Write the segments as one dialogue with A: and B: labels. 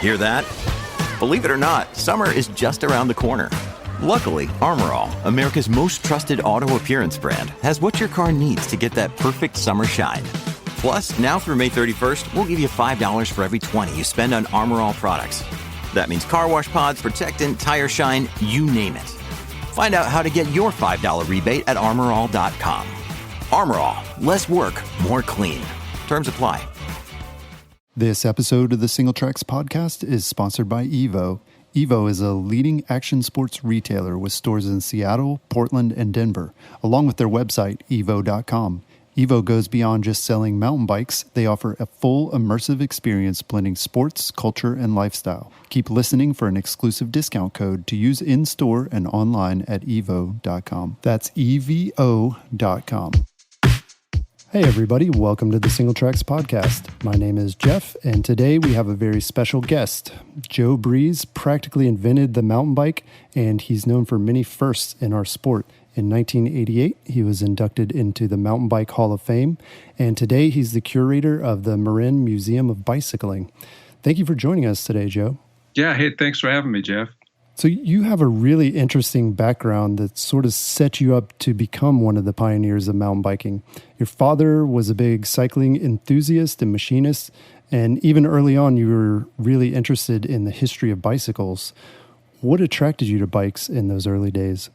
A: Hear that? Believe it or not, summer is just around the corner. Luckily, Armor All, America's most trusted auto appearance brand, has what your car needs to get that perfect summer shine. Plus, now through May 31st, we'll give you $5 for every $20 you spend on Armor All products. That means car wash pods, protectant, tire shine, you name it. Find out how to get your $5 rebate at armorall.com. Armor All, less work, more clean. Terms apply.
B: This episode of the Single Tracks podcast is sponsored by Evo. Evo is a leading action sports retailer with stores in Seattle, Portland, and Denver, along with their website, evo.com. Evo goes beyond just selling mountain bikes. They offer a full immersive experience blending sports, culture, and lifestyle. Keep listening for an exclusive discount code to use in-store and online at evo.com. That's evo.com. Hey everybody, welcome to the Single Tracks podcast. My name is Jeff, and today we have a very special guest. Joe Breeze practically invented the mountain bike, and he's known for many firsts in our sport. In 1988, he was inducted into the Mountain Bike Hall of Fame, and today he's the curator of the Marin Museum of Bicycling. Thank you for joining us today, Joe.
C: Yeah, hey, thanks for having me, Jeff.
B: So you have a really interesting background that sort of set you up to become one of the pioneers of mountain biking. Your father was a big cycling enthusiast and machinist, and even early on you were really interested in the history of bicycles. What attracted you to bikes in those early days?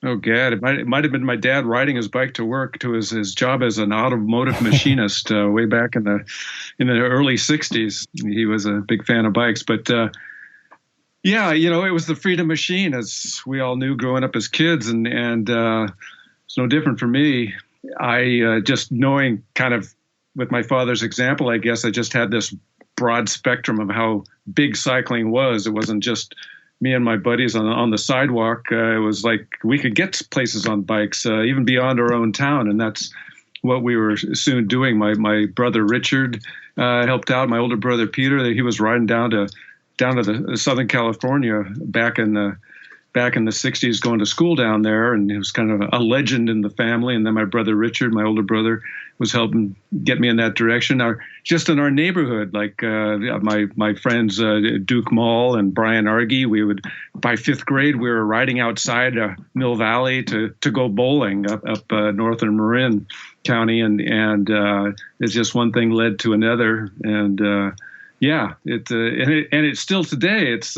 C: Oh, God, it might have been my dad riding his bike to work to his job as an automotive machinist way back in the early 60s. He was a big fan of bikes, but yeah, you know, it was the freedom machine, as we all knew growing up as kids, and it's no different for me. I just knowing kind of with my father's example, I guess I just had this broad spectrum of how big cycling was. It wasn't just me and my buddies on the sidewalk. It was like we could get places on bikes, even beyond our own town, and that's what we were soon doing. My brother Richard helped out. My older brother Peter, he was riding down to the Southern California back in the 60s, going to school down there, and he was kind of a legend in the family. And then my brother Richard, my older brother, was helping get me in that direction. Just in our neighborhood, like my friends Duke Mall and Brian Argy, we would, by fifth grade, we were riding outside Mill Valley to go bowling up northern Marin County, and it's just one thing led to another, and yeah, it's still today. It's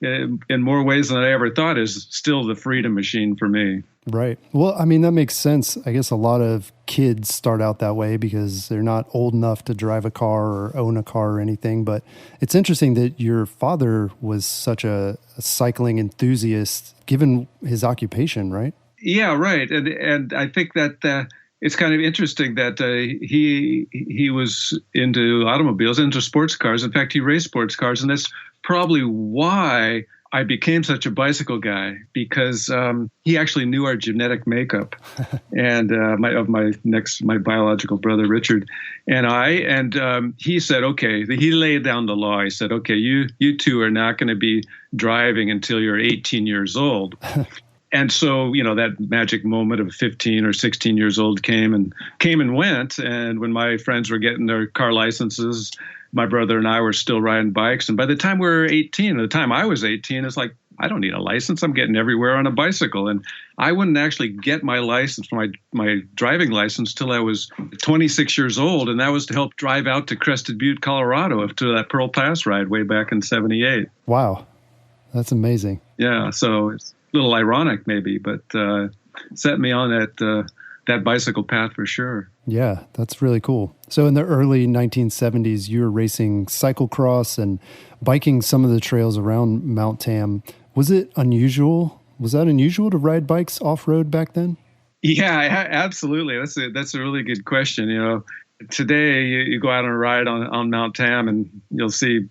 C: in more ways than I ever thought is still the freedom machine for me.
B: Right. Well, I mean, that makes sense. I guess a lot of kids start out that way because they're not old enough to drive a car or own a car or anything. But it's interesting that your father was such a cycling enthusiast, given his occupation, right? Yeah,
C: right. And I think that it's kind of interesting that he was into automobiles, into sports cars. In fact, he raced sports cars, and that's probably why I became such a bicycle guy, because he actually knew our genetic makeup, and my biological brother Richard and he said, okay, he laid down the law. He said, okay, you two are not going to be driving until you're 18 years old. And so, you know, that magic moment of 15 or 16 years old came and went. And when my friends were getting their car licenses, my brother and I were still riding bikes. And by the time we were 18, the time I was 18, it's like, I don't need a license. I'm getting everywhere on a bicycle. And I wouldn't actually get my license, my driving license, till I was 26 years old. And that was to help drive out to Crested Butte, Colorado, to that Pearl Pass ride way back in 78.
B: Wow. That's amazing.
C: Yeah. So it's a little ironic maybe, but set me on that bicycle path for sure.
B: Yeah, that's really cool. So in the early 1970s, you were racing cyclocross and biking some of the trails around Mount Tam. Was it unusual? Was that unusual to ride bikes off-road back then?
C: Yeah, absolutely. That's a really good question. You know, today you go out on a ride on Mount Tam and you'll see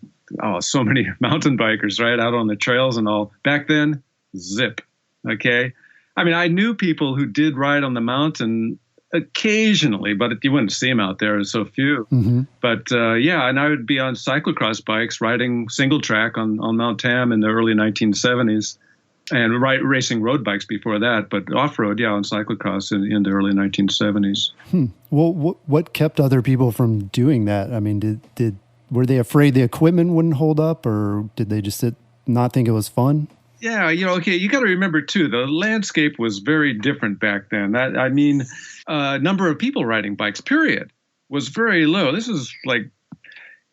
C: so many mountain bikers right out on the trails and all. Back then, zip. Okay. I mean, I knew people who did ride on the mountain occasionally, but you wouldn't see them out there. So few. Mm-hmm. But yeah, and I would be on cyclocross bikes riding single track on Mount Tam in the early 1970s, and racing road bikes before that. But off road, yeah, on cyclocross in the early 1970s.
B: Well, what kept other people from doing that? I mean, did Were they afraid the equipment wouldn't hold up, or did they just not think it was fun?
C: Yeah, okay, you got to remember, too, the landscape was very different back then. Number of people riding bikes, period, was very low. This is like,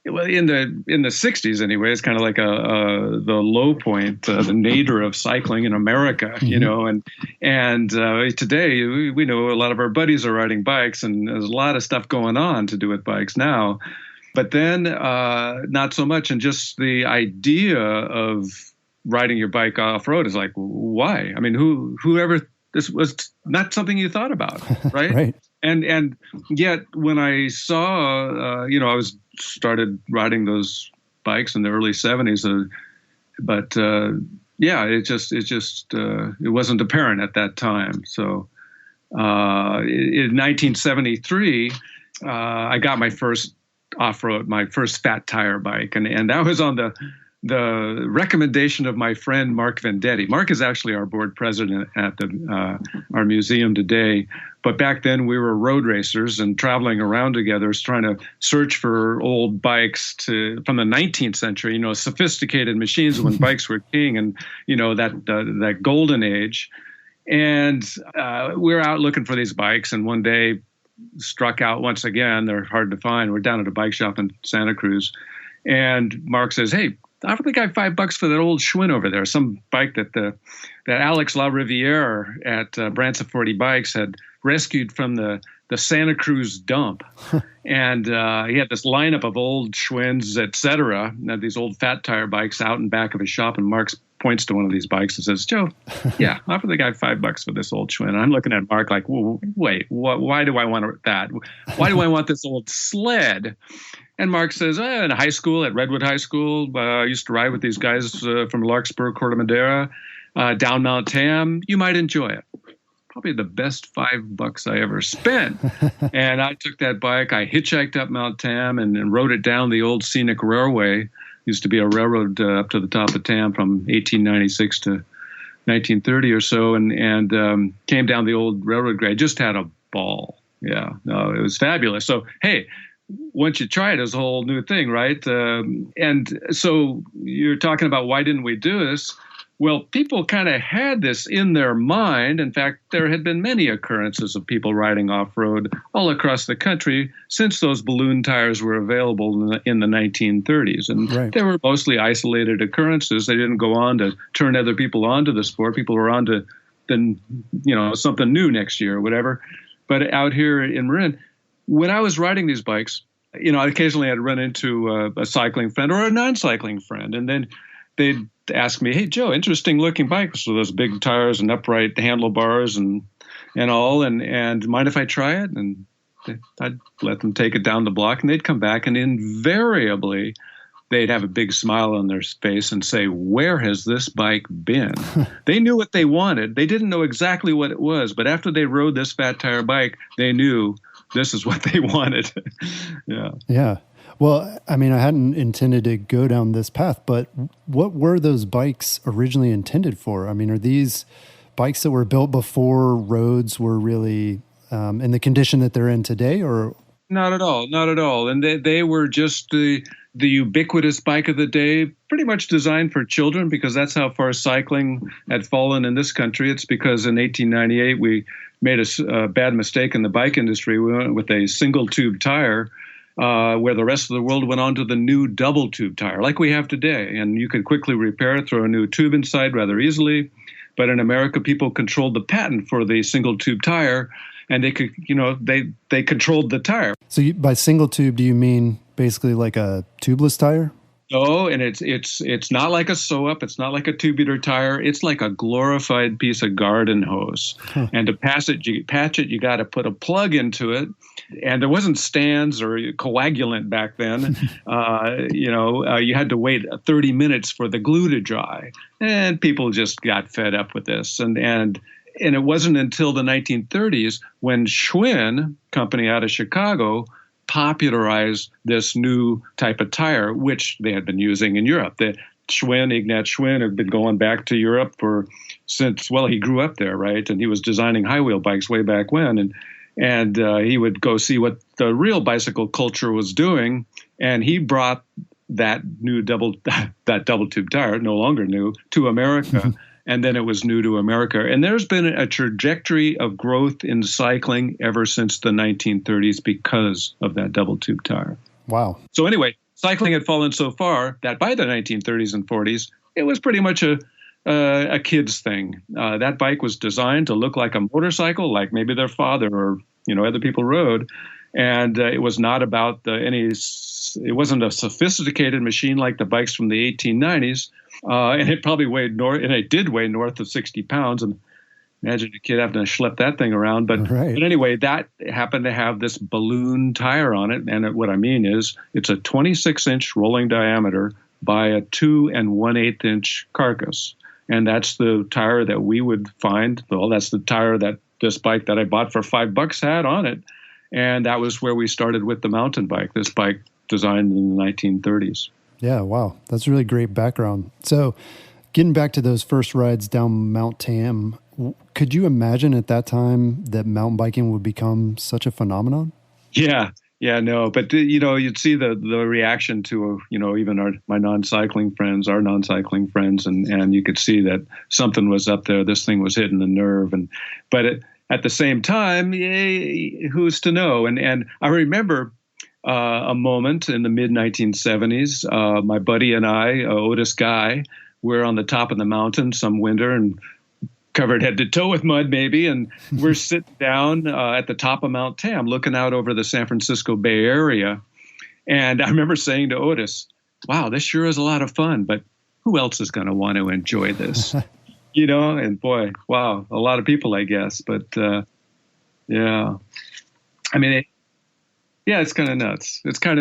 C: well, in the 60s anyway, it's kind of like the low point, the nadir of cycling in America, and today we know a lot of our buddies are riding bikes, and there's a lot of stuff going on to do with bikes now. But then not so much, and just the idea of riding your bike off road is like, why? I mean, whoever, this was not something you thought about, right?
B: Right.
C: And yet when I saw, I started riding those bikes in the early 70s, it wasn't apparent at that time. So in 1973, I got my first off-road, my first fat tire bike, and that was on the recommendation of my friend Mark Vendetti. Mark is actually our board president at our museum today. But back then we were road racers and traveling around together, trying to search for old bikes from the 19th century, sophisticated machines when bikes were king, and that golden age. And we were out looking for these bikes, and one day struck out once again. They're hard to find. We're down at a bike shop in Santa Cruz, and Mark says, "Hey, I offer the guy $5 for that old Schwinn over there, some bike that Alex LaRiviere at Branson 40 Bikes had rescued from the Santa Cruz dump." And he had this lineup of old Schwinns, et cetera, these old fat tire bikes out in back of his shop. And Mark points to one of these bikes and says, "Joe, yeah, offer the guy $5 for this old Schwinn." And I'm looking at Mark like, wait, why do I want that? Why do I want this old sled? And Mark says, in high school, at Redwood High School, I used to ride with these guys from Larkspur, Corte Madera, down Mount Tam. You might enjoy it. Probably the best $5 I ever spent. And I took that bike. I hitchhiked up Mount Tam and rode it down the old scenic railway. Used to be a railroad up to the top of Tam from 1896 to 1930 or so, and came down the old railroad grade. Just had a ball. Yeah, no, it was fabulous. So, hey, once you try it, it's a whole new thing, right? And so you're talking about why didn't we do this? Well, people kind of had this in their mind. In fact, there had been many occurrences of people riding off-road all across the country since those balloon tires were available in the 1930s. And They were mostly isolated occurrences. They didn't go on to turn other people onto the sport. People were on to then, something new next year or whatever. But out here in Marin, when I was riding these bikes, occasionally I'd run into a cycling friend or a non-cycling friend, and then they'd ask me, "Hey, Joe, interesting looking bike with those big tires and upright handlebars and all, and mind if I try it?" And I'd let them take it down the block, and they'd come back, and invariably they'd have a big smile on their face and say, "Where has this bike been?" They knew what they wanted. They didn't know exactly what it was, but after they rode this fat tire bike, they knew this is what they wanted.
B: Yeah. Well, I mean, I hadn't intended to go down this path, but what were those bikes originally intended for? I mean, are these bikes that were built before roads were really in the condition that they're in today, or?
C: Not at all. Not at all. And they were just the ubiquitous bike of the day, pretty much designed for children, because that's how far cycling had fallen in this country. It's because in 1898, we made a bad mistake in the bike industry. We went with a single tube tire, where the rest of the world went on to the new double tube tire, like we have today. And you could quickly repair it, throw a new tube inside rather easily. But in America, people controlled the patent for the single tube tire, and they could, they controlled the tire.
B: So by single tube, do you mean basically like a tubeless tire?
C: No, and it's not like a sew-up. It's not like a tubular tire. It's like a glorified piece of garden hose. And to patch it, you got to put a plug into it. And there wasn't stands or coagulant back then. You had to wait 30 minutes for the glue to dry. And people just got fed up with this. And it wasn't until the 1930s when Schwinn, company out of Chicago, popularized this new type of tire, which they had been using in Europe. The Ignat Schwinn had been going back to Europe since he grew up there, right? And he was designing high wheel bikes way back when. And he would go see what the real bicycle culture was doing. And he brought that double tube tire, no longer new, to America. And then it was new to America. And there's been a trajectory of growth in cycling ever since the 1930s because of that double tube tire.
B: Wow.
C: So anyway, cycling had fallen so far that by the 1930s and 40s, it was pretty much a kid's thing. That bike was designed to look like a motorcycle, like maybe their father or other people rode, and it was not about it wasn't a sophisticated machine like the bikes from the 1890s, and it probably did weigh north of 60 pounds. And imagine a kid having to schlep that thing around. But anyway, that happened to have this balloon tire on it. And what I mean is it's a 26-inch rolling diameter by a 2 1/8 inch carcass. And that's the tire that we would find. Well, that's the tire that this bike that I bought for $5 had on it. And that was where we started with the mountain bike, this bike designed in the 1930s.
B: Yeah, wow. That's really great background. So getting back to those first rides down Mount Tam, could you imagine at that time that mountain biking would become such a phenomenon?
C: Yeah, no. But, you'd see the reaction to, even my non-cycling friends, and you could see that something was up there. This thing was hitting the nerve. But at the same time, who's to know? And I remember a moment in the mid-1970s, my buddy and I, Otis Guy, we're on the top of the mountain some winter and covered head to toe with mud maybe, and we're sitting down at the top of Mount Tam looking out over the San Francisco Bay Area. And I remember saying to Otis, wow, this sure is a lot of fun, but who else is going to want to enjoy this? And boy, wow, a lot of people, I guess. But yeah, I mean, it's kind of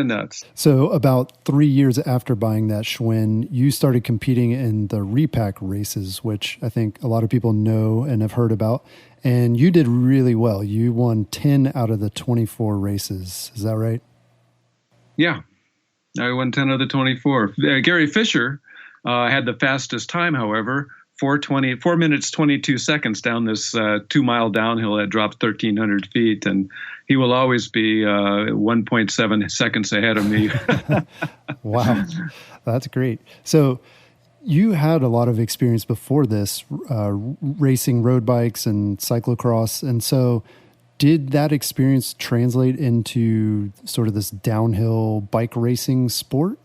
C: nuts.
B: So about 3 years after buying that Schwinn, you started competing in the repack races, which I think a lot of people know and have heard about. And you did really well. You won 10 out of the 24 races. Is that right?
C: Yeah, I won 10 of the 24. Gary Fisher had the fastest time, however, 4 minutes, 22 seconds down this 2-mile downhill that drops 1,300 feet. And he will always be 1.7 seconds ahead of me.
B: Wow, that's great. So you had a lot of experience before this, racing road bikes and cyclocross. And so did that experience translate into sort of this downhill bike racing sport?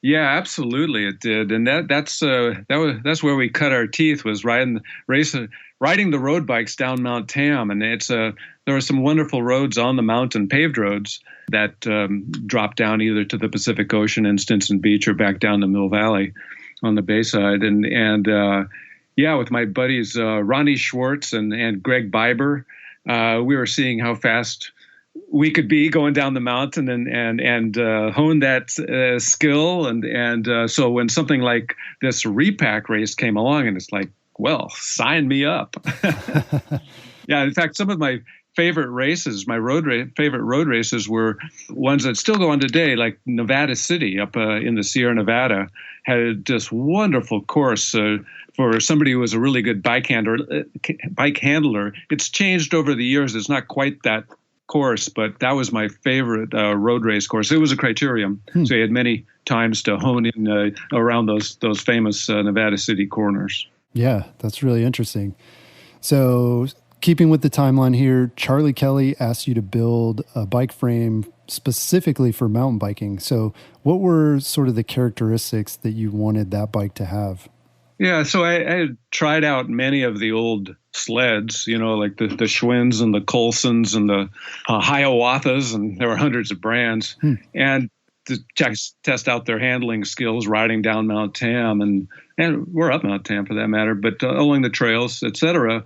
C: Yeah, absolutely, it did, and that's where we cut our teeth, was riding the road bikes down Mount Tam, and there are some wonderful roads on the mountain, paved roads that drop down either to the Pacific Ocean in Stinson Beach or back down the Mill Valley on the Bayside, and with my buddies Ronnie Schwartz and Greg Biber, we were seeing how fast we could be going down the mountain and hone that skill. And so when something like this repack race came along, and it's like, well, sign me up. Yeah, in fact, some of my favorite races, favorite road races were ones that still go on today, like Nevada City up in the Sierra Nevada, had this wonderful course for somebody who was a really good bike handler. It's changed over the years. It's not quite that course, but that was my favorite road race course. It was a criterium, so you had many times to hone in around those famous Nevada City corners.
B: Yeah, that's really interesting. So keeping with the timeline here, Charlie Kelly asked you to build a bike frame specifically for mountain biking. So what were sort of the characteristics that you wanted that bike to have?
C: Yeah, so I had tried out many of the old sleds, like the Schwinns and the Colsons and the Hiawathas, and there were hundreds of brands, and to test out their handling skills riding down Mount Tam, and we're up Mount Tam for that matter, but along the trails, etc.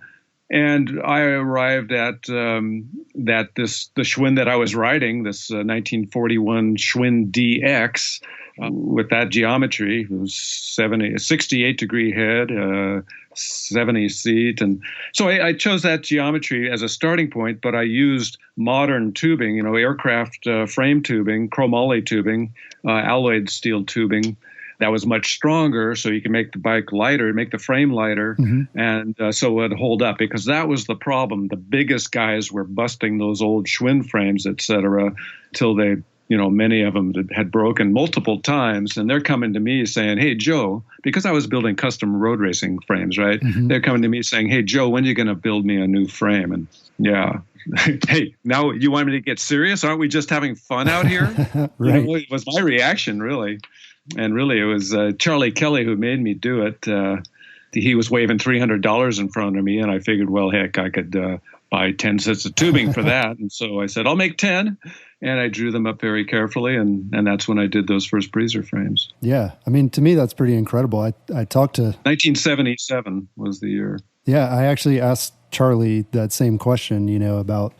C: And I arrived at the Schwinn that I was riding, this 1941 Schwinn DX, with that geometry. It was 68-degree head, 70 seat. And so I chose that geometry as a starting point, but I used modern tubing, aircraft frame tubing, chromoly tubing, alloyed steel tubing. That was much stronger, so you can make the bike lighter, make the frame lighter, and so it would hold up, because that was the problem. The biggest guys were busting those old Schwinn frames, et cetera, till they many of them had broken multiple times, and they're coming to me saying, "Hey, Joe," because I was building custom road racing frames, right? Mm-hmm. They're coming to me saying, "Hey, Joe, when are you going to build me a new frame?" And yeah, hey, now you want me to get serious? Aren't we just having fun out here?
B: Right.
C: It was my reaction, really. And really, it was Charlie Kelly who made me do it. He was waving $300 in front of me, and I figured, well, heck, I could buy 10 sets of tubing for that. And so I said, I'll make 10. And I drew them up very carefully, and that's when I did those first breezer frames.
B: Yeah. I mean, to me, that's pretty incredible. I talked to...
C: 1977 was the year.
B: Yeah, I actually asked Charlie that same question, about,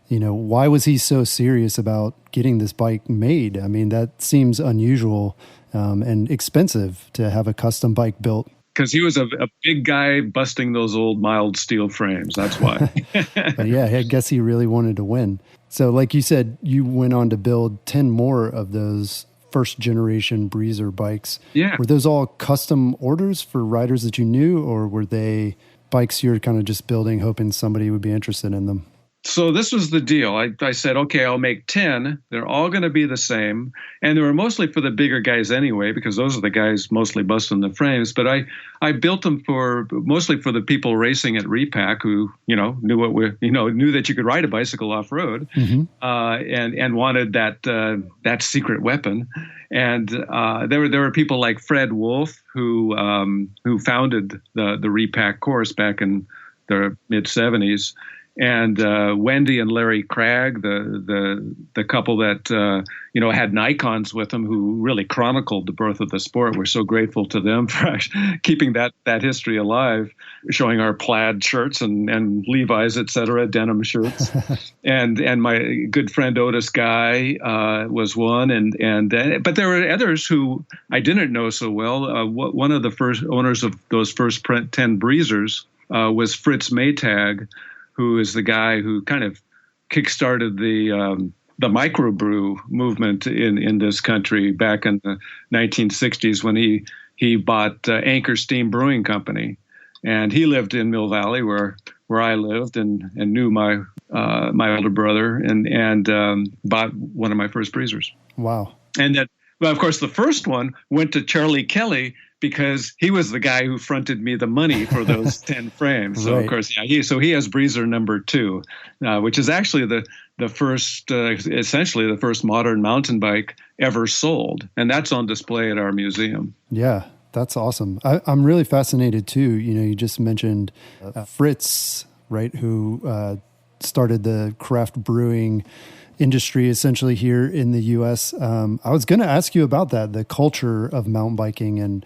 B: why was he so serious about getting this bike made? I mean, that seems unusual and expensive to have a custom bike built.
C: Because he was a big guy busting those old mild steel frames. That's why.
B: But yeah, I guess he really wanted to win. So like you said, you went on to build 10 more of those first generation breezer bikes.
C: Yeah.
B: Were those all custom orders for riders that you knew, or were they bikes you're kind of just building, hoping somebody would be interested in them?
C: So this was the deal. I said, okay, I'll make 10. They're all going to be the same. And they were mostly for the bigger guys anyway, because those are the guys mostly busting the frames. But I built them mostly for the people racing at Repack who, knew that you could ride a bicycle off road, mm-hmm. and wanted that secret weapon. And there were people like Fred Wolf who founded the Repack course back in the mid 70s. And Wendy and Larry Craig, the couple that had Nikons with them, who really chronicled the birth of the sport. We're so grateful to them for keeping that history alive, showing our plaid shirts and Levi's, etc., denim shirts. and my good friend Otis Guy was one, but there were others who I didn't know so well. One of the first owners of those first 10 breezers was Fritz Maytag, who is the guy who kind of kickstarted the microbrew movement in this country back in the 1960s when he bought Anchor Steam Brewing Company, and he lived in Mill Valley where I lived and knew my older brother and bought one of my first breezers.
B: Wow! And
C: that, well, of course, the first one went to Charlie Kelly, because he was the guy who fronted me the money for those 10 frames. So, right. Of course, yeah, he has breezer number 2, which is actually the first, essentially the first modern mountain bike ever sold. And that's on display at our museum. Yeah,
B: that's awesome. I'm really fascinated, too. You just mentioned Fritz, right, who started the craft brewing industry essentially here in the U.S. I was going to ask you about that, the culture of mountain biking and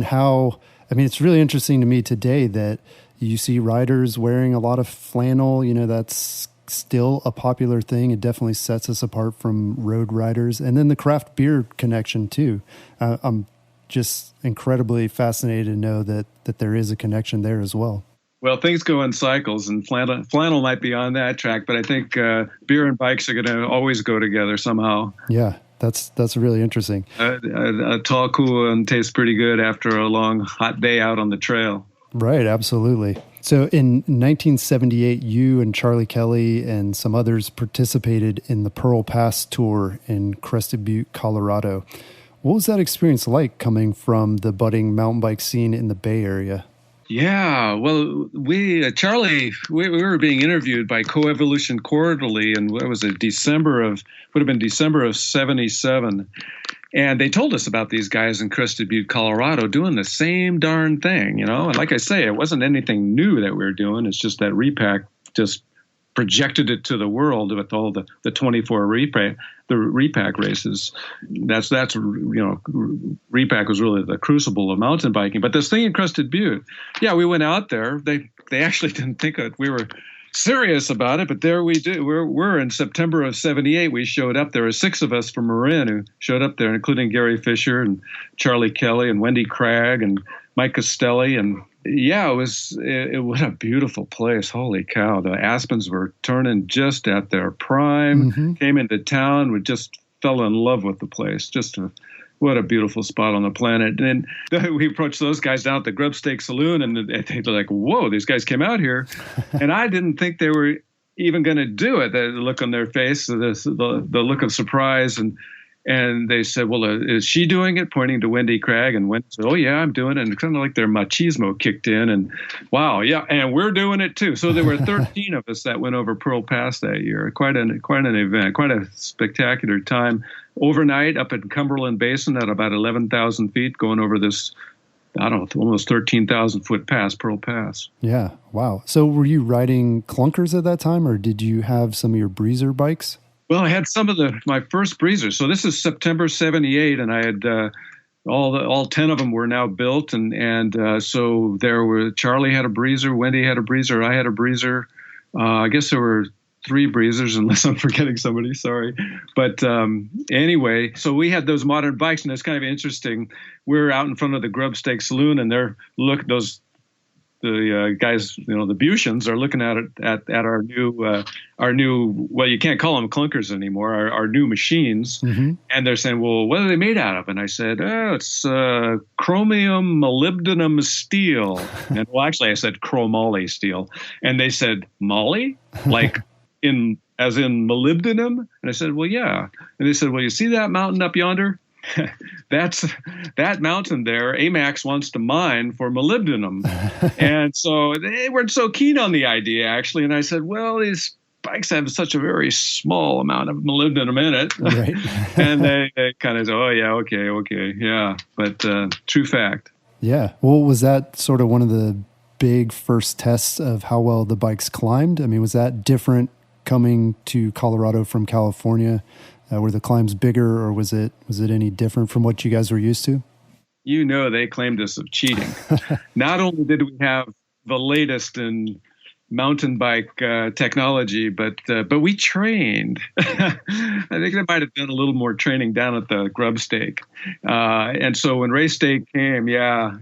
B: how, I mean, it's really interesting to me today that you see riders wearing a lot of flannel. That's still a popular thing. It definitely sets us apart from road riders. And then the craft beer connection too. I'm just incredibly fascinated to know that there is a connection there as well.
C: Well, things go in cycles, and flannel might be on that track, but I think beer and bikes are going to always go together somehow.
B: Yeah, that's really interesting.
C: A tall, cool one tastes pretty good after a long, hot day out on the trail.
B: Right, absolutely. So in 1978, you and Charlie Kelly and some others participated in the Pearl Pass Tour in Crested Butte, Colorado. What was that experience like coming from the budding mountain bike scene in the Bay Area?
C: Yeah, well, Charlie, we were being interviewed by Coevolution Quarterly, and what was it, December of 77. And they told us about these guys in Crested Butte, Colorado, doing the same darn thing, And like I say, it wasn't anything new that we were doing. It's just that Repack just projected it to the world with all the 24 Repack races. That's Repack was really the crucible of mountain biking. But this thing in Crested Butte, yeah, we went out there. They actually didn't think that we were serious about it, but there we do. We're in September of 78. We showed up. There were 6 of us from Marin who showed up there, including Gary Fisher and Charlie Kelly and Wendy Craig and Mike Costelli. And yeah, it was a beautiful place. Holy cow. The aspens were turning just at their prime. Mm-hmm. Came into town. We just fell in love with the place. What a beautiful spot on the planet. And then we approached those guys down at the Grub Steak Saloon, and they're like, whoa, these guys came out here. And I didn't think they were even going to do it. The look on their face, the look of surprise, and they said, well, is she doing it? Pointing to Wendy Craig, and Wendy said, oh yeah, I'm doing it. And it's kind of like their machismo kicked in, and wow, yeah, and we're doing it too. So there were 13 of us that went over Pearl Pass that year. Quite an event, quite a spectacular time. Overnight up in Cumberland Basin at about 11,000 feet, going over this, I don't know, almost 13,000 foot pass, Pearl Pass.
B: Yeah, wow. So were you riding clunkers at that time, or did you have some of your breezer bikes?
C: Well, I had some of my first breezers. So this is September '78, and I had all 10 of them were now built, and so there were Charlie had a breezer, Wendy had a breezer, I had a breezer. I guess there were 3 breezers, unless I'm forgetting somebody. Sorry, but anyway, so we had those modern bikes, and it's kind of interesting. We're out in front of the Grub Stake Saloon, and the guys, the Bushans are looking at our new, well, you can't call them clunkers anymore, our new machines. Mm-hmm. And they're saying, well, what are they made out of? And I said, it's chromium molybdenum steel. And well, actually I said chromoly steel. And they said, moly? Like as in molybdenum? And I said, well, yeah. And they said, well, you see that mountain up yonder? That mountain there, AMAX wants to mine for molybdenum. And so they weren't so keen on the idea, actually. And I said, well, these bikes have such a very small amount of molybdenum in it. Right. And they kind of said, oh, yeah, okay. Yeah. But true fact.
B: Yeah. Well, was that sort of one of the big first tests of how well the bikes climbed? I mean, was that different coming to Colorado from California? Were the climbs bigger, or was it any different from what you guys were used to?
C: They claimed us of cheating. Not only did we have the latest in mountain bike technology, but we trained. I think they might have done a little more training down at the Grub Stake. And so when race day came, well,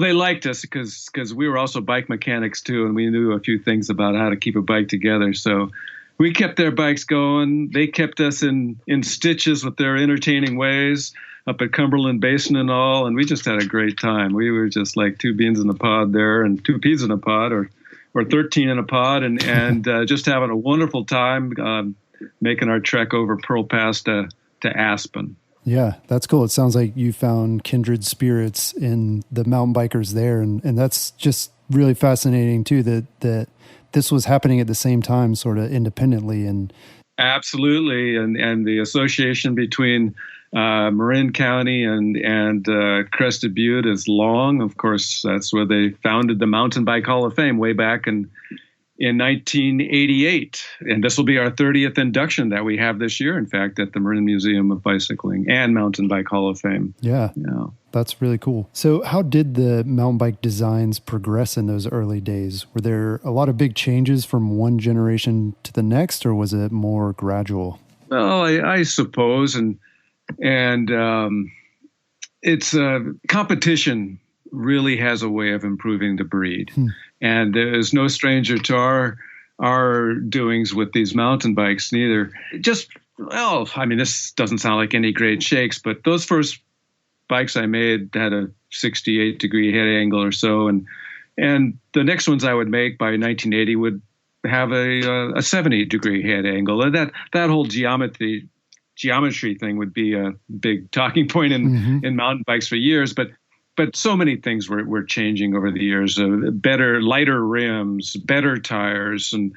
C: they liked us because we were also bike mechanics too, and we knew a few things about how to keep a bike together. So we kept their bikes going. They kept us in stitches with their entertaining ways up at Cumberland Basin and all. And we just had a great time. We were just like 2 beans in a pod there, and 2 peas in a pod, or 13 in a pod, and just having a wonderful time making our trek over Pearl Pass to Aspen.
B: Yeah, that's cool. It sounds like you found kindred spirits in the mountain bikers there. And that's just really fascinating too, that this was happening at the same time, sort of independently. And
C: absolutely. And the association between Marin County and Crested Butte is long. Of course, that's where they founded the Mountain Bike Hall of Fame way back in 1988. And this will be our 30th induction that we have this year, in fact, at the Marin Museum of Bicycling and Mountain Bike Hall of Fame.
B: Yeah. That's really cool. So how did the mountain bike designs progress in those early days? Were there a lot of big changes from one generation to the next, or was it more gradual?
C: Well, I suppose. And it's competition really has a way of improving the breed. And there's no stranger to our doings with these mountain bikes neither. This doesn't sound like any great shakes, but those first bikes I made had a 68-degree head angle or so, and the next ones I would make by 1980 would have a 70-degree head angle. And that whole geometry thing would be a big talking point in mountain bikes for years, but so many things were changing over the years. Better, lighter rims, better tires, and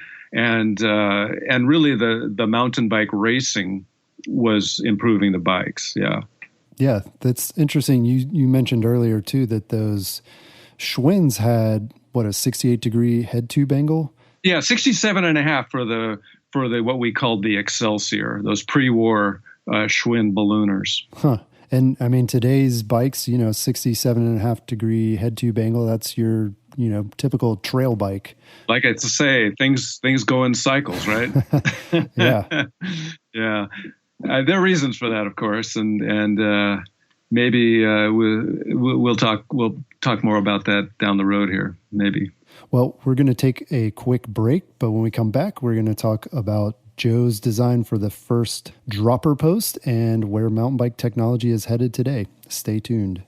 C: really the mountain bike racing was improving the bikes. Yeah.
B: Yeah, that's interesting. You mentioned earlier too that those Schwinn's had a 68-degree head tube angle.
C: Yeah, 67.5 for the what we called the Excelsior, those pre-war Schwinn ballooners.
B: Huh. And I mean, today's bikes, 67.5-degree head tube angle, that's your, typical trail bike.
C: Like I say, things go in cycles, right?
B: Yeah.
C: Yeah. There are reasons for that, of course. And maybe we'll talk more about that down the road here, maybe.
B: Well, we're going to take a quick break, but when we come back, we're going to talk about Joe's design for the first dropper post and where mountain bike technology is headed today. Stay tuned.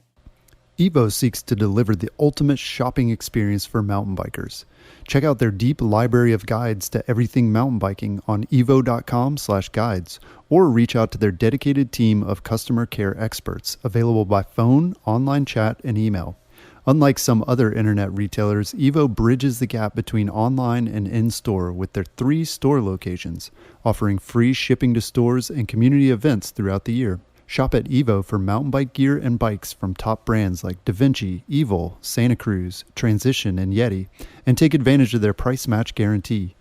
B: Evo seeks to deliver the ultimate shopping experience for mountain bikers. Check out their deep library of guides to everything mountain biking on evo.com/guides, or reach out to their dedicated team of customer care experts available by phone, online chat, and email. Unlike some other internet retailers, Evo bridges the gap between online and in-store with their 3 store locations, offering free shipping to stores and community events throughout the year. Shop at Evo for mountain bike gear and bikes from top brands like DaVinci, Evil, Santa Cruz, Transition, and Yeti, and take advantage of their price match guarantee.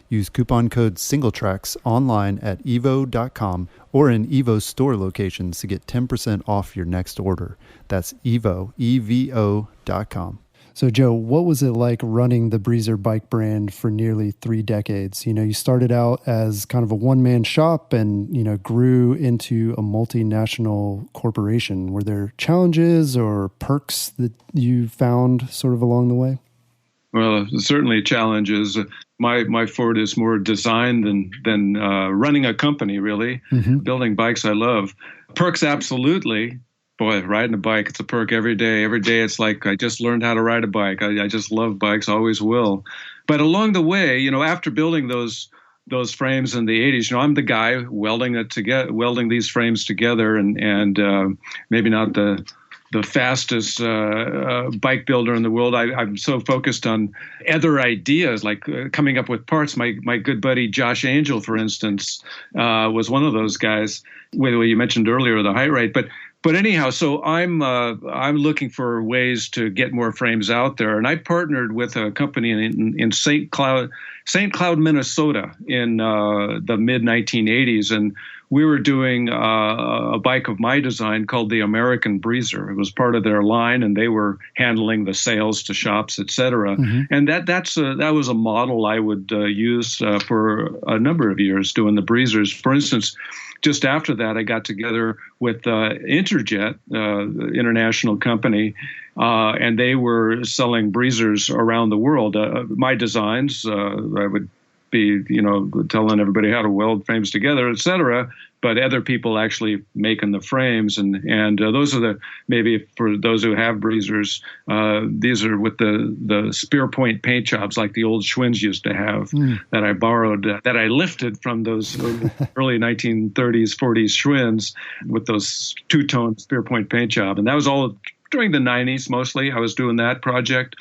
B: Use coupon code SingleTracks online at evo.com or in Evo's store locations to get 10% off your next order. That's Evo, EVO.com. So, Joe, what was it like running the Breezer bike brand for nearly 3 decades? You started out as kind of a one-man shop and, grew into a multinational corporation. Were there challenges or perks that you found sort of along the way?
C: Well, certainly challenges. My forte is more design than running a company, really. Mm-hmm. Building bikes I love. Perks, absolutely. Boy, riding a bike, it's a perk every day. Every day it's like I just learned how to ride a bike. I just love bikes, always will. But along the way, after building those frames in the 80s, I'm the guy welding these frames together, and maybe not the fastest bike builder in the world. I'm so focused on other ideas, like coming up with parts. My good buddy Josh Angel, for instance, was one of those guys. Well, you mentioned earlier the height rate, but anyhow, so I'm looking for ways to get more frames out there, and I partnered with a company in St. Cloud, Minnesota, in the mid 1980s, and we were doing a bike of my design called the American Breezer. It was part of their line, and they were handling the sales to shops, etc. Mm-hmm. And that was a model I would use for a number of years, doing the Breezers. For instance, just after that, I got together with Interjet, international company, and they were selling Breezers around the world. My designs, I would be, telling everybody how to weld frames together, et cetera, but other people actually making the frames. And those are maybe for those who have Breezers, these are with the spear point paint jobs like the old Schwinn's used to have that I borrowed, that I lifted from those early 1930s, 40s Schwinn's with those two-tone spear point paint job. And that was all during the 90s mostly. I was doing that project.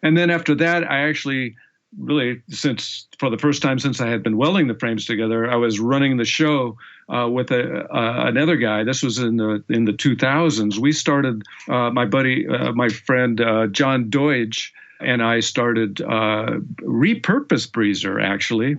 C: And then after that, I actually really, for the first time since I had been welding the frames together, I was running the show with another guy. This was in the 2000s. We started, my friend John Deutsch and I started Repurpose Breezer, actually.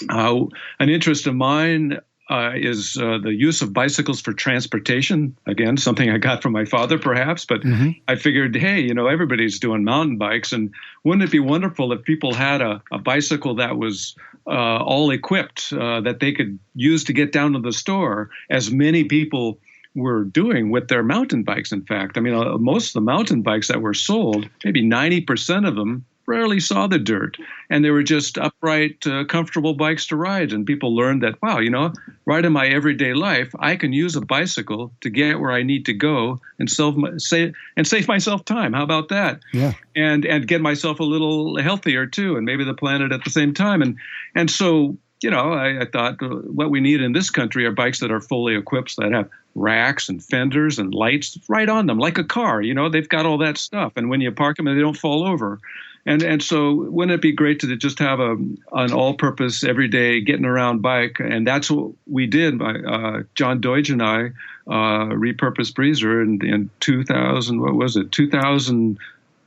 C: An interest of mine is the use of bicycles for transportation. Again, something I got from my father, perhaps, but I figured, hey, everybody's doing mountain bikes, and wouldn't it be wonderful if people had a bicycle that was all equipped, that they could use to get down to the store, as many people were doing with their mountain bikes, in fact. I mean, most of the mountain bikes that were sold, maybe 90% of them, rarely saw the dirt, and they were just upright, comfortable bikes to ride. And people learned that, wow, right in my everyday life, I can use a bicycle to get where I need to go and save myself time. How about that?
B: Yeah.
C: And get myself a little healthier too, and maybe the planet at the same time. And so, I thought what we need in this country are bikes that are fully equipped, that have racks and fenders and lights right on them, like a car. They've got all that stuff, and when you park them, they don't fall over. And so wouldn't it be great to just have an all-purpose, everyday, getting around bike? And that's what we did. John Deutsch and I repurposed Breezer in 2000. What was it? 2000.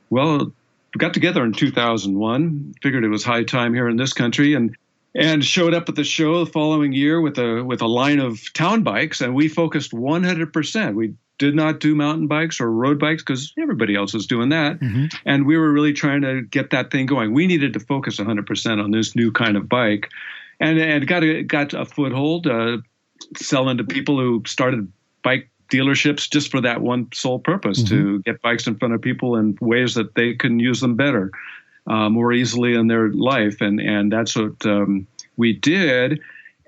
C: Well, we got together in 2001. Figured it was high time here in this country, and showed up at the show the following year with a line of town bikes, and we focused 100%. We did not do mountain bikes or road bikes because everybody else was doing that. Mm-hmm. And we were really trying to get that thing going. We needed to focus 100% on this new kind of bike, and got a foothold, selling to people who started bike dealerships just for that one sole purpose, to get bikes in front of people in ways that they can use them better, more easily in their life. And that's what we did.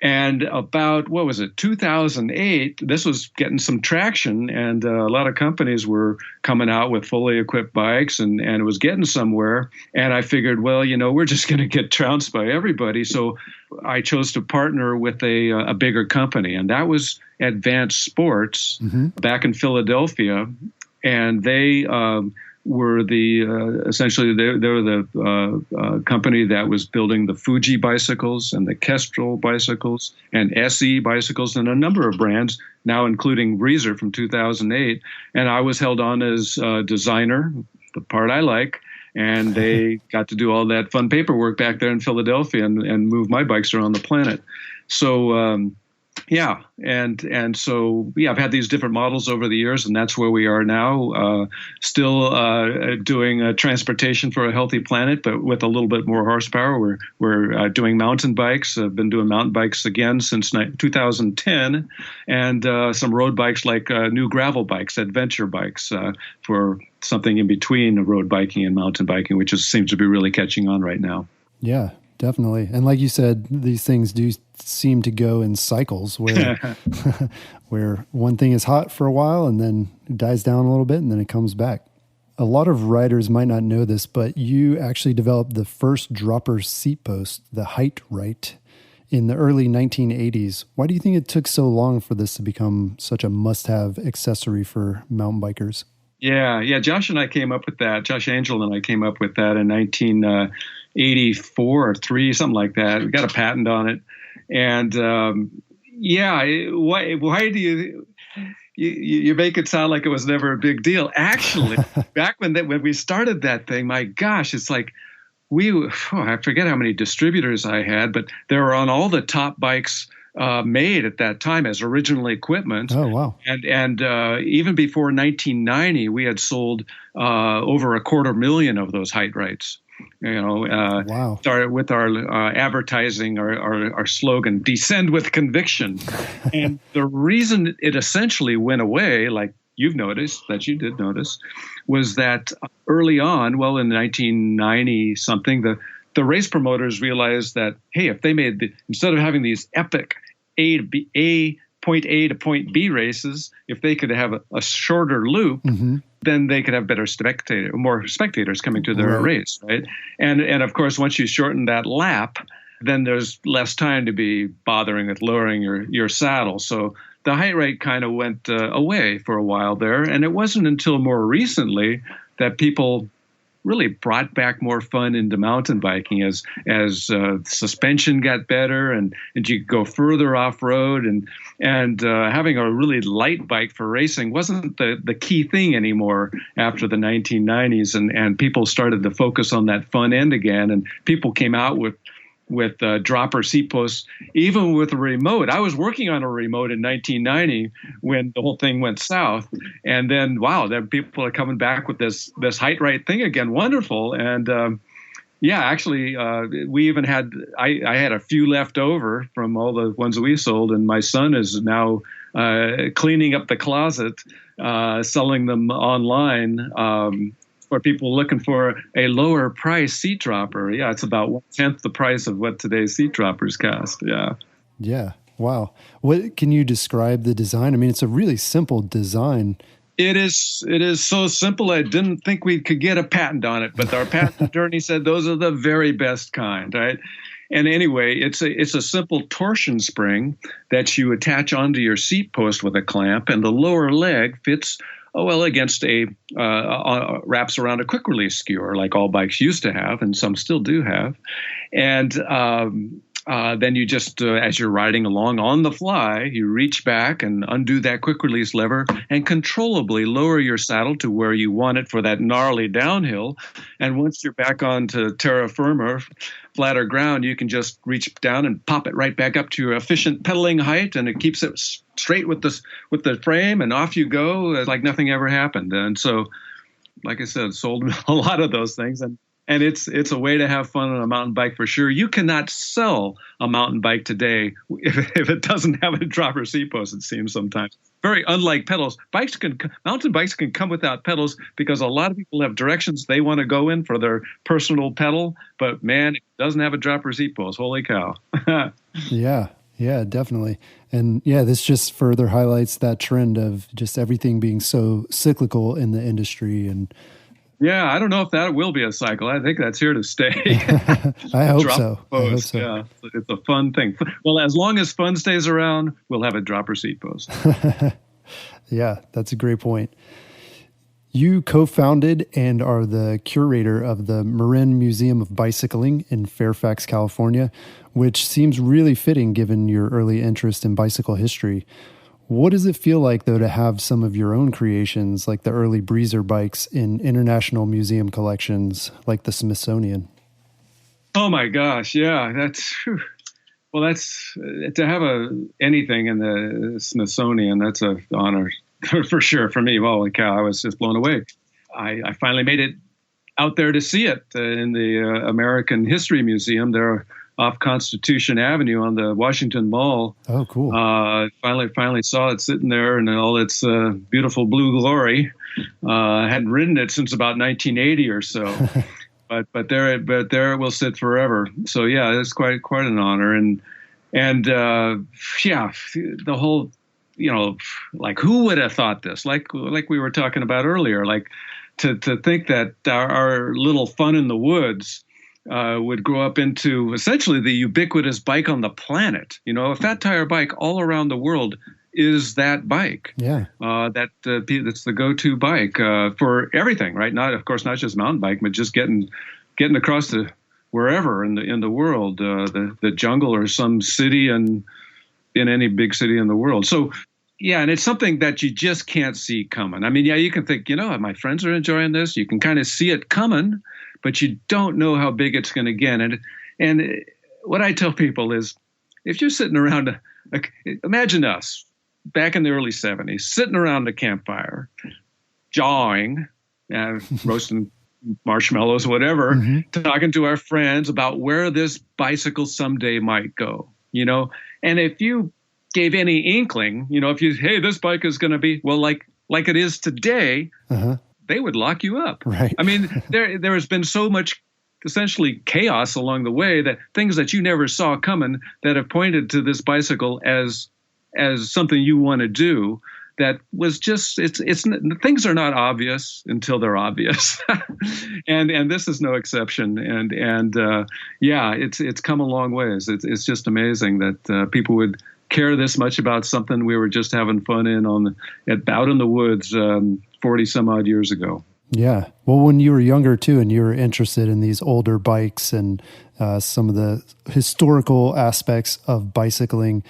C: And about, 2008, this was getting some traction, and a lot of companies were coming out with fully equipped bikes, and it was getting somewhere. And I figured, well, we're just going to get trounced by everybody. So I chose to partner with a bigger company, and that was Advanced Sports back in Philadelphia. And they were essentially they were the company that was building the Fuji bicycles and the Kestrel bicycles and SE bicycles and a number of brands, now including Breezer from 2008. And I was held on as designer, the part I like. And they got to do all that fun paperwork back there in Philadelphia and move my bikes around the planet. So, yeah. And so, I've had these different models over the years, and that's where we are now, still doing transportation for a healthy planet, but with a little bit more horsepower. We're doing mountain bikes. I've been doing mountain bikes again since 2010, and some road bikes like new gravel bikes, adventure bikes, for something in between road biking and mountain biking, which seems to be really catching on right now.
B: Yeah. Definitely. And like you said, these things do seem to go in cycles where where one thing is hot for a while and then it dies down a little bit and then it comes back. A lot of riders might not know this, but you actually developed the first dropper seat post, the Height Right, in the early 1980s. Why do you think it took so long for this to become such a must-have accessory for mountain bikers?
C: Yeah. Josh and I came up with that. Josh Angel and I came up with that in 1984 or 3, something like that. We got a patent on it. And why do you make it sound like it was never a big deal? Actually, back when we started that thing, my gosh, it's like I forget how many distributors I had, but they were on all the top bikes made at that time as original equipment.
B: Oh, wow.
C: And even before 1990, we had sold over 250,000 of those Height Rights.
B: Wow.
C: Started with our advertising, our slogan, "Descend with Conviction." And the reason it essentially went away, like you did notice, was that early on, in 1990 something, the race promoters realized that, hey, if they instead of having these epic point A to point B races, if they could have a shorter loop, then they could have more spectators coming to their race, right? And of course, once you shorten that lap, then there's less time to be bothering with lowering your saddle. So the Height Right kind of went away for a while there, and it wasn't until more recently that people really brought back more fun into mountain biking as suspension got better and you could go further off road and having a really light bike for racing wasn't the key thing anymore after the 1990s and people started to focus on that fun end again, and people came out with dropper seat posts, even with a remote. I was working on a remote in 1990 when the whole thing went south. And then, then people are coming back with this Height Right thing again. Wonderful. And actually, we even had, I had a few left over from all the ones that we sold. And my son is now cleaning up the closet, selling them online, for people looking for a lower price seat dropper. Yeah, it's about 1/10 the price of what today's seat droppers cost. Yeah.
B: Yeah. Wow. What can you describe the design? I mean, it's a really simple design.
C: It is so simple. I didn't think we could get a patent on it, but our patent attorney said those are the very best kind, right? And anyway, it's a simple torsion spring that you attach onto your seat post with a clamp, and the lower leg fits against wraps around a quick release skewer, like all bikes used to have, and some still do have. And then you just, as you're riding along on the fly, you reach back and undo that quick release lever and controllably lower your saddle to where you want it for that gnarly downhill. And once you're back onto terra firma, flatter ground, you can just reach down and pop it right back up to your efficient pedaling height, and it keeps it straight with the frame, and off you go like nothing ever happened. And so, like I said, sold a lot of those things, and it's a way to have fun on a mountain bike for sure. You cannot sell a mountain bike today if it doesn't have a dropper seat post, it seems sometimes. Very unlike pedals. Mountain bikes can come without pedals because a lot of people have directions they want to go in for their personal pedal, but man, it doesn't have a dropper seat post. Holy cow.
B: Yeah. Yeah, definitely. And yeah, this just further highlights that trend of just everything being so cyclical in the industry. And
C: Yeah, I don't know if that will be a cycle. I think that's here to stay.
B: I hope
C: Drop
B: so.
C: post. Yeah, it's a fun thing. Well, as long as fun stays around, we'll have a drop receipt post.
B: Yeah, that's a great point. You co-founded and are the curator of the Marin Museum of Bicycling in Fairfax, California, which seems really fitting given your early interest in bicycle history. What does it feel like, though, to have some of your own creations, like the early Breezer bikes, in international museum collections like the Smithsonian?
C: Oh my gosh, yeah, that's to have anything in the Smithsonian. That's an honor for sure for me. Holy cow, I was just blown away. I finally made it out there to see it in the American History Museum. They're off Constitution Avenue on the Washington Mall.
B: Oh, cool.
C: Finally saw it sitting there in all its beautiful blue glory. I hadn't ridden it since about 1980 or so. But there it will sit forever. So yeah, it's quite an honor. And yeah, the whole, like, who would have thought this? Like we were talking about earlier, like to think that our little fun in the woods would grow up into essentially the ubiquitous bike on the planet. A fat tire bike all around the world is that bike.
B: Yeah.
C: That's the go-to bike for everything, right? Not just mountain bike, but just getting across to wherever in the world, the jungle or some city and in any big city in the world. So yeah, and it's something that you just can't see coming. I mean, yeah, you can think, my friends are enjoying this. You can kind of see it coming, but you don't know how big it's going to get. And what I tell people is, if you're sitting around, imagine us back in the early 70s, sitting around a campfire, jawing, roasting marshmallows, whatever, talking to our friends about where this bicycle someday might go, And if you gave any inkling, hey, this bike is going to be, well, like it is today, they would lock you up.
B: Right.
C: I mean, there has been so much essentially chaos along the way, that things that you never saw coming that have pointed to this bicycle as something you want to do. That was just, things are not obvious until they're obvious. and this is no exception. And yeah, it's come a long ways. It's just amazing that people would care this much about something we were just having fun out in the woods 40 some odd years ago.
B: Yeah. Well, when you were younger too, and you were interested in these older bikes and some of the historical aspects of bicycling,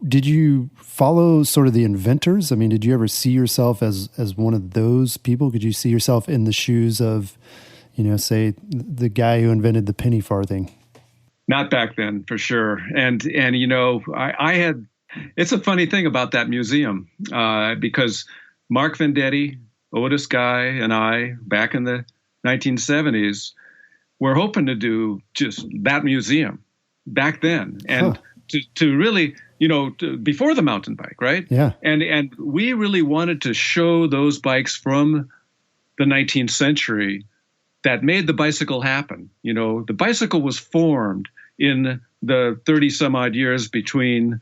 B: did you follow sort of the inventors? I mean, did you ever see yourself as one of those people? Could you see yourself in the shoes of, say the guy who invented the penny farthing?
C: Not back then, for sure. And I had, it's a funny thing about that museum because Mark Vendetti, Otis Guy, and I, back in the 1970s, were hoping to do just that museum back then. And to really, before the mountain bike, right?
B: Yeah.
C: And we really wanted to show those bikes from the 19th century that made the bicycle happen. The bicycle was formed in the 30 some odd years between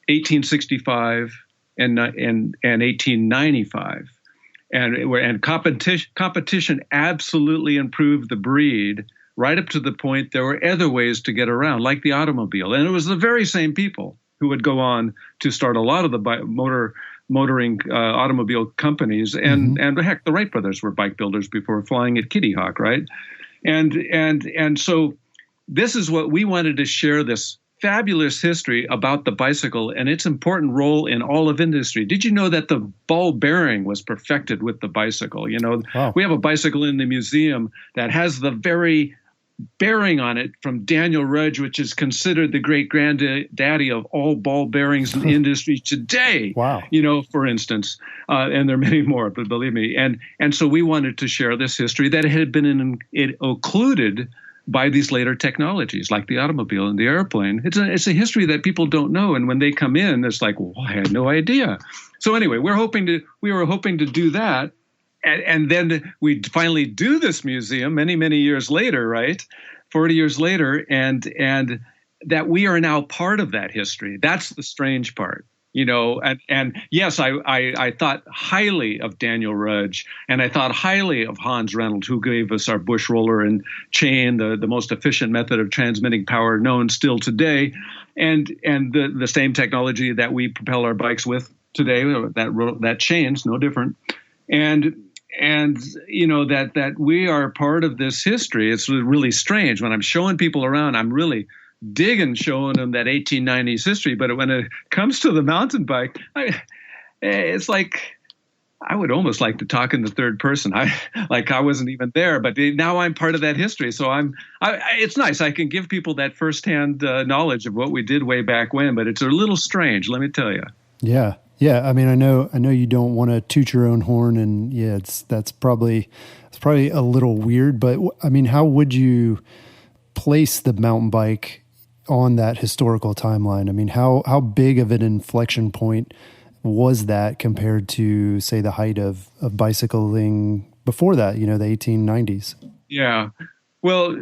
C: 1865 and 1895. And competition absolutely improved the breed right up to the point there were other ways to get around, like the automobile. And it was the very same people who would go on to start a lot of the motoring automobile companies. And heck, the Wright brothers were bike builders before flying at Kitty Hawk, right? And so this is what we wanted to share, this fabulous history about the bicycle and its important role in all of industry. Did you know that the ball bearing was perfected with the bicycle?
B: Wow.
C: We have a bicycle in the museum that has the very bearing on it from Daniel Rudge, which is considered the great granddaddy of all ball bearings in the industry today.
B: Wow.
C: For instance, and there are many more, but believe me. And so we wanted to share this history that had been occluded by these later technologies like the automobile and the airplane. It's a history that people don't know. And when they come in, it's like, well, I had no idea. So anyway, we were hoping to do that. And then we finally do this museum many, many years later, right? 40 years later. And that we are now part of that history. That's the strange part. And yes, I thought highly of Daniel Rudge, and I thought highly of Hans Reynolds, who gave us our bush roller and chain, the most efficient method of transmitting power known still today, and the same technology that we propel our bikes with today. That chain's no different, and that we are part of this history. It's really strange when I'm showing people around. I'm really digging showing them that 1890s history, but when it comes to the mountain bike, it's like I would almost like to talk in the third person. I wasn't even there, but now I'm part of that history. So it's nice. I can give people that firsthand knowledge of what we did way back when, but it's a little strange, let me tell you.
B: Yeah. Yeah. I mean, I know you don't want to toot your own horn, and yeah, that's probably a little weird, but I mean, how would you place the mountain bike on that historical timeline? I mean, how big of an inflection point was that compared to, say, the height of bicycling before that, the 1890s?
C: Yeah. Well,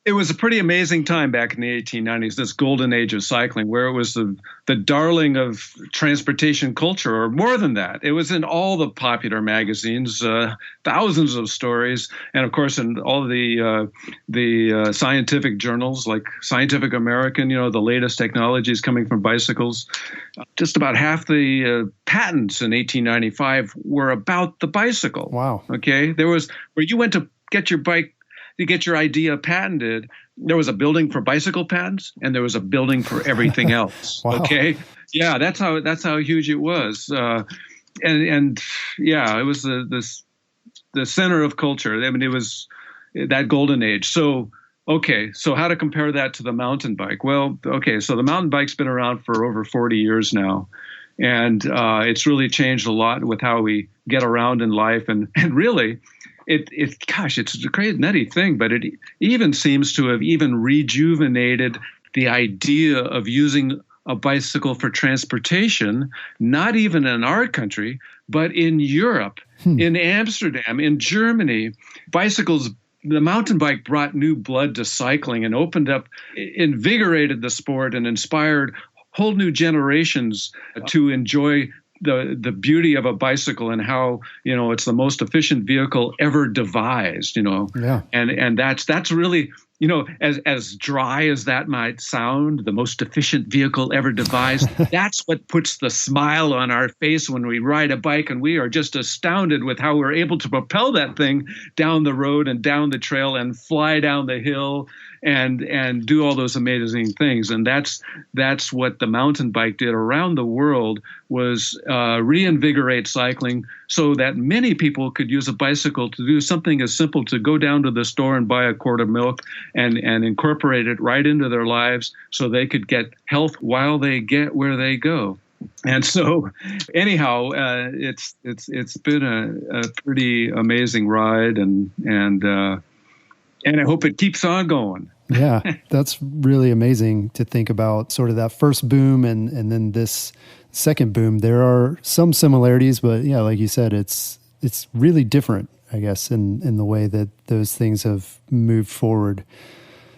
C: it was a pretty amazing time back in the 1890s, this golden age of cycling, where it was the darling of transportation culture, or more than that. It was in all the popular magazines, thousands of stories, and of course in all the scientific journals like Scientific American. The latest technologies coming from bicycles. Just about half the patents in 1895 were about the bicycle.
B: Wow.
C: Okay, there was where you went to get your bike. To get your idea patented, there was a building for bicycle patents, and there was a building for everything else.
B: Wow.
C: Okay, yeah, that's how huge it was, and yeah, it was the center of culture. I mean, it was that golden age. So how to compare that to the mountain bike? Well, okay, so the mountain bike's been around for over 40 years now, and it's really changed a lot with how we get around in life, and really. It's a crazy nutty thing, but it even seems to have even rejuvenated the idea of using a bicycle for transportation, not even in our country, but in Europe, in Amsterdam, in Germany. Bicycles, the mountain bike brought new blood to cycling and invigorated the sport and inspired whole new generations to enjoy the beauty of a bicycle and how, it's the most efficient vehicle ever devised,
B: Yeah.
C: And that's really, as dry as that might sound, the most efficient vehicle ever devised, that's what puts the smile on our face when we ride a bike, and we are just astounded with how we're able to propel that thing down the road and down the trail and fly down the hill and do all those amazing things. And that's what the mountain bike did around the world, was reinvigorate cycling so that many people could use a bicycle to do something as simple to go down to the store and buy a quart of milk and incorporate it right into their lives so they could get health while they get where they go. And so anyhow, it's been a pretty amazing ride, and I hope it keeps on going.
B: Yeah, that's really amazing to think about, sort of that first boom and then this second boom. There are some similarities, but yeah, like you said, it's really different, I guess, in the way that those things have moved forward.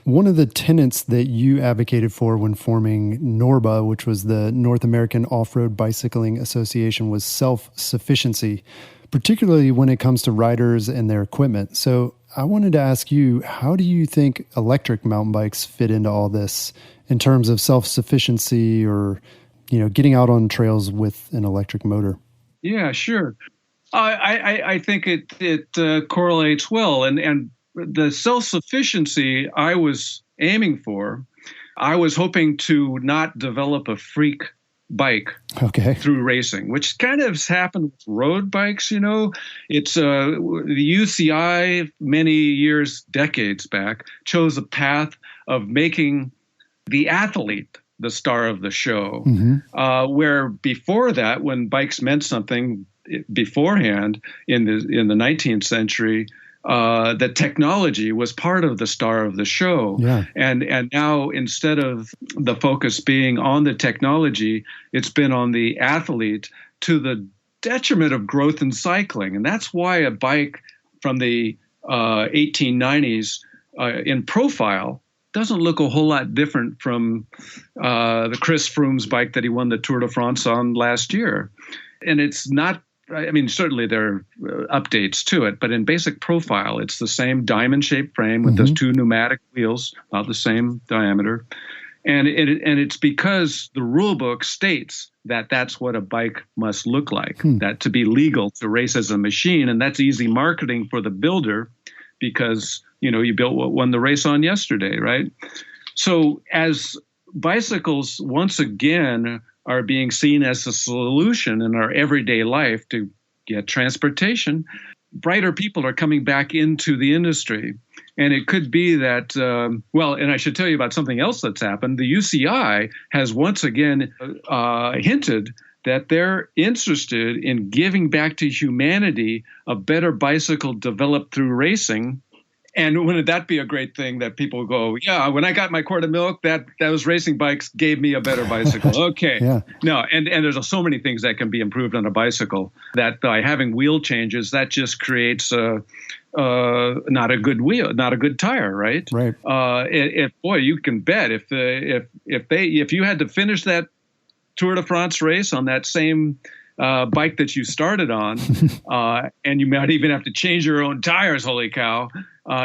B: One of the tenets that you advocated for when forming NORBA, which was the North American Off-Road Bicycling Association, was self-sufficiency, particularly when it comes to riders and their equipment. So I wanted to ask you, how do you think electric mountain bikes fit into all this in terms of self-sufficiency or, getting out on trails with an electric motor? Yeah,
C: sure. I think it correlates well. And the self-sufficiency I was aiming for, I was hoping to not develop a freak bike through racing, which kind of has happened with road bikes. It's the UCI many decades back, chose a path of making the athlete the star of the show, where before that, when bikes meant something beforehand in the 19th century, the technology was part of the star of the show.
B: Yeah.
C: And now, instead of the focus being on the technology, it's been on the athlete, to the detriment of growth in cycling. And that's why a bike from the 1890s in profile doesn't look a whole lot different from the Chris Froome's bike that he won the Tour de France on last year. And it's not, I mean, certainly there are updates to it, but in basic profile, it's the same diamond-shaped frame with those 2 pneumatic wheels, about the same diameter. And it's because the rule book states that that's what a bike must look like, that to be legal to race as a machine. And that's easy marketing for the builder because, you built what won the race on yesterday, right? So as bicycles once again are being seen as a solution in our everyday life to get transportation, brighter people are coming back into the industry. And it could be that, and I should tell you about something else that's happened. The UCI has once again hinted that they're interested in giving back to humanity a better bicycle developed through racing. And wouldn't that be a great thing that people go, yeah, when I got my quart of milk, those racing bikes gave me a better bicycle. Okay.
B: Yeah.
C: No, and there's so many things that can be improved on a bicycle that by having wheel changes, that just creates not a good wheel, not a good tire, right?
B: Right.
C: You can bet if you had to finish that Tour de France race on that same bike that you started on, and you might even have to change your own tires, holy cow,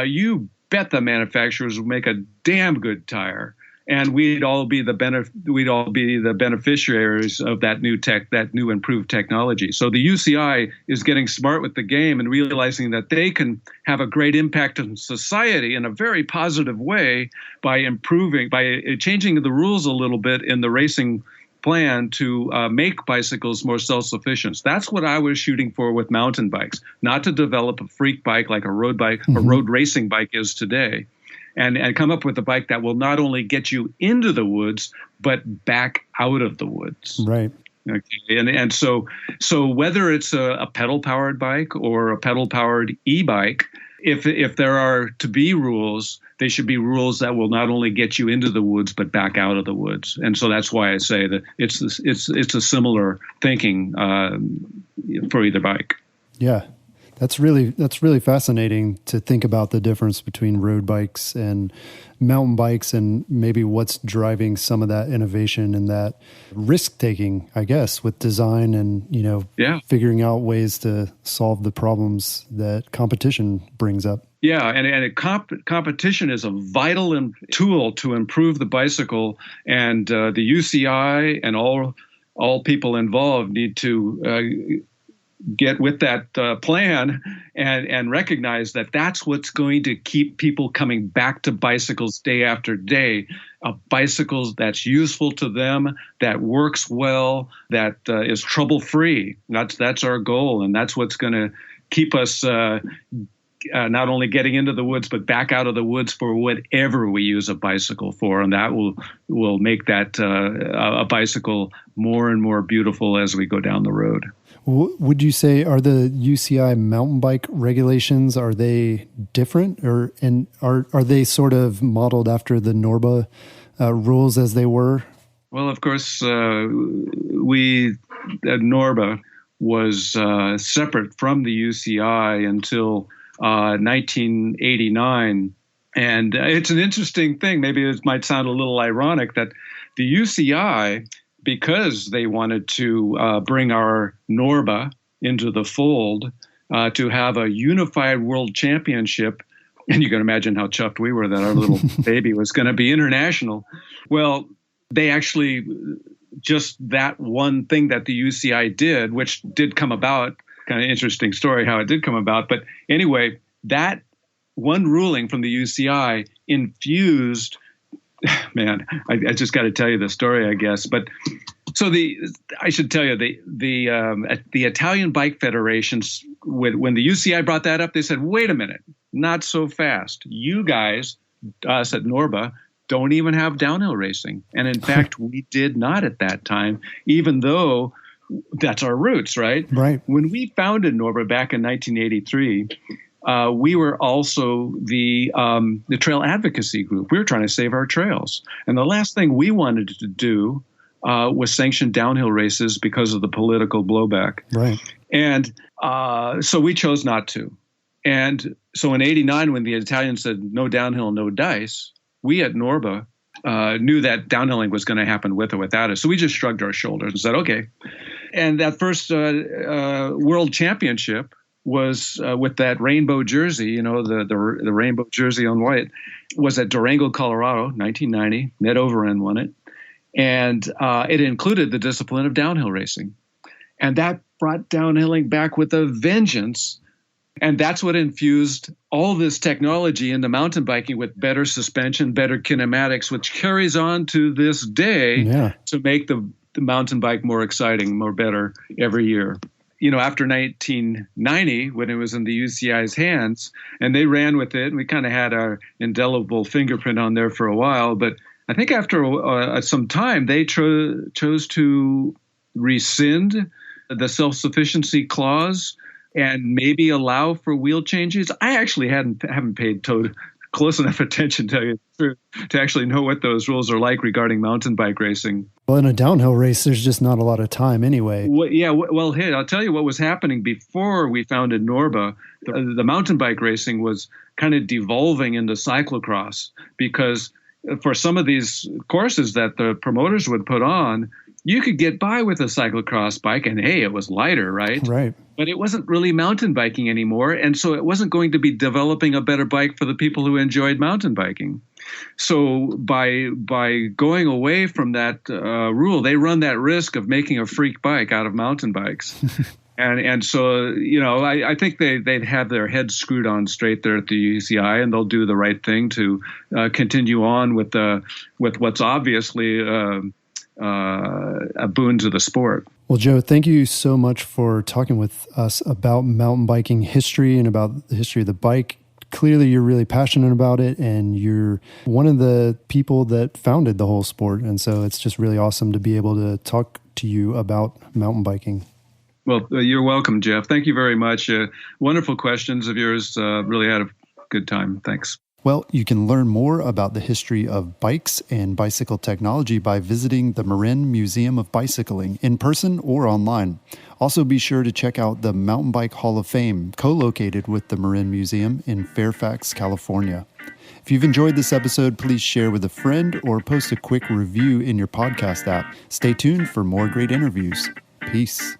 C: you bet the manufacturers would make a damn good tire. And we'd all be the beneficiaries of that new improved technology. So the UCI is getting smart with the game and realizing that they can have a great impact on society in a very positive way by changing the rules a little bit in the racing plan to make bicycles more self-sufficient. That's what I was shooting for with mountain bikes, not to develop a freak bike like a road bike, a road racing bike is today. And come up with a bike that will not only get you into the woods, but back out of the woods.
B: Right.
C: Okay. And so whether it's a pedal-powered bike or a pedal-powered e-bike, if there are to be rules, they should be rules that will not only get you into the woods, but back out of the woods. And so that's why I say that it's a similar thinking for either bike.
B: Yeah. That's really fascinating to think about the difference between road bikes and mountain bikes and maybe what's driving some of that innovation and that risk taking, I guess, with design and, figuring out ways to solve the problems that competition brings up.
C: Yeah, and competition is a vital tool to improve the bicycle, and the UCI and all people involved need to get with that plan and recognize that that's what's going to keep people coming back to bicycles day after day. Bicycles that's useful to them, that works well, that is trouble-free. That's our goal, and that's what's going to keep us not only getting into the woods, but back out of the woods for whatever we use a bicycle for. And that will make that a bicycle more and more beautiful as we go down the road.
B: Would you say, are the UCI mountain bike regulations, are they different and are they sort of modeled after the NORBA rules as they were?
C: Well, of course, NORBA was separate from the UCI until 1989. And it's an interesting thing. Maybe it might sound a little ironic that the UCI, because they wanted to bring our NORBA into the fold, to have a unified world championship. And you can imagine how chuffed we were that our little baby was going to be international. Well, they actually, just that one thing that the UCI did, which did come about, kind of interesting story how it did come about. But anyway, that one ruling from the UCI infused, man, I just got to tell you the story, I guess. But so I should tell you, the Italian Bike Federations, when the UCI brought that up, they said, wait a minute, not so fast. You guys, us at NORBA, don't even have downhill racing. And in fact, we did not at that time, even though that's our roots, right?
B: Right.
C: When we founded NORBA back in 1983, we were also the trail advocacy group. We were trying to save our trails. And the last thing we wanted to do was sanction downhill races because of the political blowback.
B: Right.
C: And so we chose not to. And so in 89, when the Italians said no downhill, no dice, we at Norba knew that downhilling was going to happen with or without us. So we just shrugged our shoulders and said, okay. And that first world championship was with that rainbow jersey, the rainbow jersey on white, was at Durango, Colorado, 1990. Ned Overend won it. And it included the discipline of downhill racing. And that brought downhilling back with a vengeance. And that's what infused all this technology into mountain biking with better suspension, better kinematics, which carries on to this day to make the mountain bike more exciting, more better every year. After 1990, when it was in the UCI's hands, and they ran with it, and we kind of had our indelible fingerprint on there for a while. But I think after some time, they chose to rescind the self-sufficiency clause and maybe allow for wheel changes. I actually haven't paid close enough attention to actually know what those rules are like regarding mountain bike racing.
B: Well, in a downhill race, there's just not a lot of time anyway.
C: Well, hey, I'll tell you what was happening before we founded Norba. The mountain bike racing was kind of devolving into cyclocross, because for some of these courses that the promoters would put on, you could get by with a cyclocross bike, and hey, it was lighter, right?
B: Right.
C: But it wasn't really mountain biking anymore, and so it wasn't going to be developing a better bike for the people who enjoyed mountain biking. So by going away from that rule, they run that risk of making a freak bike out of mountain bikes. And so, I think they'd have their heads screwed on straight there at the UCI, and they'll do the right thing to continue on with what's obviously a boon to the sport.
B: Well, Joe, thank you so much for talking with us about mountain biking history and about the history of the bike. Clearly, you're really passionate about it, and you're one of the people that founded the whole sport. And so it's just really awesome to be able to talk to you about mountain biking.
C: Well, you're welcome, Jeff. Thank you very much. Wonderful questions of yours. Really had a good time. Thanks.
B: Well, you can learn more about the history of bikes and bicycle technology by visiting the Marin Museum of Bicycling in person or online. Also, be sure to check out the Mountain Bike Hall of Fame, co-located with the Marin Museum in Fairfax, California. If you've enjoyed this episode, please share with a friend or post a quick review in your podcast app. Stay tuned for more great interviews. Peace.